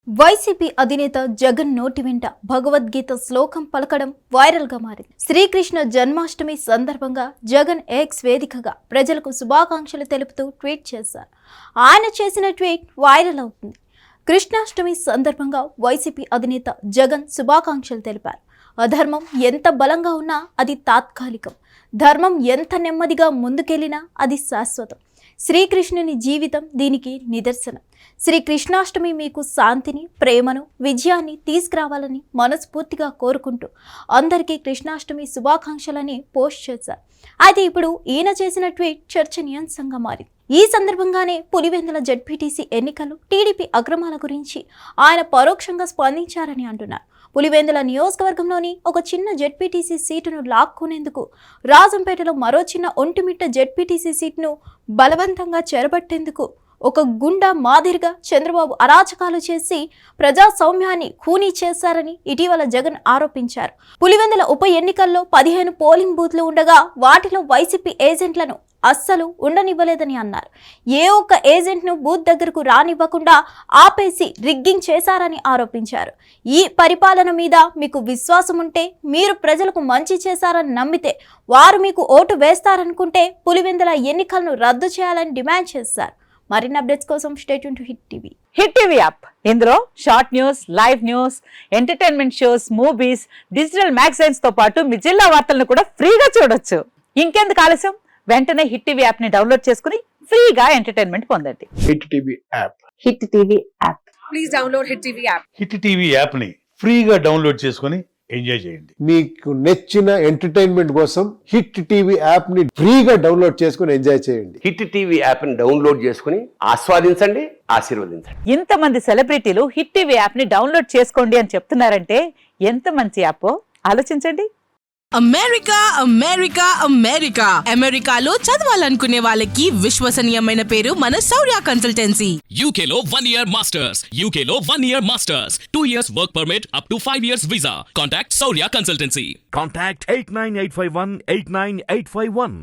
YCP అధినేత జగన్ నోటి వెంట భగవద్గీత శ్లోకం పలకడం వైరల్ గా మారింది. శ్రీకృష్ణ జన్మాష్టమి సందర్భంగా జగన్ ఎక్స్ వేదికగా ప్రజలకు శుభాకాంక్షలు తెలుపుతూ ట్వీట్ చేశారు. ఆయన చేసిన ట్వీట్ వైరల్ అవుతుంది. కృష్ణాష్టమి సందర్భంగా వైసీపీ అధినేత జగన్ శుభాకాంక్షలు తెలిపారు. అధర్మం ఎంత బలంగా ఉన్నా అది తాత్కాలికం, ధర్మం ఎంత నెమ్మదిగా ముందుకెళ్లినా అది శాశ్వతం. శ్రీకృష్ణుని జీవితం దీనికి నిదర్శనం. శ్రీకృష్ణాష్టమి మీకు శాంతిని, ప్రేమను, విజయాన్ని తీసుకురావాలని మనస్ఫూర్తిగా కోరుకుంటూ అందరికీ కృష్ణాష్టమి శుభాకాంక్షలని పోస్ట్ చేశారు. అయితే ఇప్పుడు ఈయన చేసిన ట్వీట్ చర్చనీయాంశంగా మారింది. ఈ సందర్భంగానే పులివెందుల జెడ్పీటీసీ ఎన్నికలు, టీడీపీ అక్రమాల గురించి ఆయన పరోక్షంగా స్పందించారని అంటున్నారు. పులివెందుల నియోజకవర్గంలోని ఒక చిన్న జెడ్పీటీసీ సీటును లాక్కునేందుకు రాజంపేటలో మరో చిన్న ఒంటిమిట్ట జెడ్పీటీసీ సీటును బలవంతంగా చెరబట్టేందుకు ఒక గుండా మాదిరిగా చంద్రబాబు అరాచకాలు చేసి ప్రజాస్వామ్యాన్ని ఖూనీ చేశారని ఇటీవల జగన్ ఆరోపించారు. పులివెందుల ఉప ఎన్నికల్లో 15 పోలింగ్ బూత్లు ఉండగా వాటిలో వైసీపీ ఏజెంట్లను అస్సలు ఉండనివ్వలేదని అన్నారు. ఏ ఒక్క ఏజెంట్ను బూత్ దగ్గరకు రానివ్వకుండా ఆపేసి రిగ్గింగ్ చేశారని ఆరోపించారు. ఈ పరిపాలన మీద మీకు విశ్వాసం ఉంటే, మీరు ప్రజలకు మంచి చేశారని నమ్మితే, వారు మీకు ఓటు వేస్తారనుకుంటే పులివెందుల ఎన్నికలను రద్దు చేయాలని డిమాండ్ చేశారు. మరిన్ని అప్డేట్స్ కోసం stay tune to hit TV. Hit TV app ఇందులో short news, live news, entertainment shows, movies, digital magazines తో పాటు మీ జిల్లా వార్తలను కూడా ఫ్రీగా చూడొచ్చు. ఇంకెందుకు ఆలస్యం, వెంటనే హిట్ టీవీ యాప్ ని డౌన్లోడ్ చేసుకుని ఫ్రీగా ఎంటర్టైన్మెంట్ పొందండి. Hit TV app. Hit TV app. Please download hit TV app. Hit TV app ని ఫ్రీగా డౌన్లోడ్ చేసుకుని ఎంజాయ్ చేయండి. మీకు నచ్చిన ఎంటర్టైన్మెంట్ కోసం హిట్ టీవీ యాప్ ని ఫ్రీగా డౌన్లోడ్ చేసుకుని ఎంజాయ్ చేయండి. హిట్ టీవీ యాప్ ని డౌన్లోడ్ చేసుకుని ఆస్వాదించండి, ఆశీర్వదించండి. ఇంతమంది సెలబ్రిటీలు హిట్ టీవీ యాప్ ని డౌన్లోడ్ చేసుకోండి అని చెప్తున్నారంటే ఎంత మంచి యాప్ ఆలోచించండి. అమెరికా అమెరికా అమెరికా అమెరికాలో చదవాలనుకునే వాళ్ళకి విశ్వసనీయమైన పేరు మన శౌర్య కన్సల్టెన్సీ. UK లో 1 year masters, UK లో 1 year masters, 2 years work permit up to 5 years visa. Contact Saurya Consultancy. Contact 89851 89851.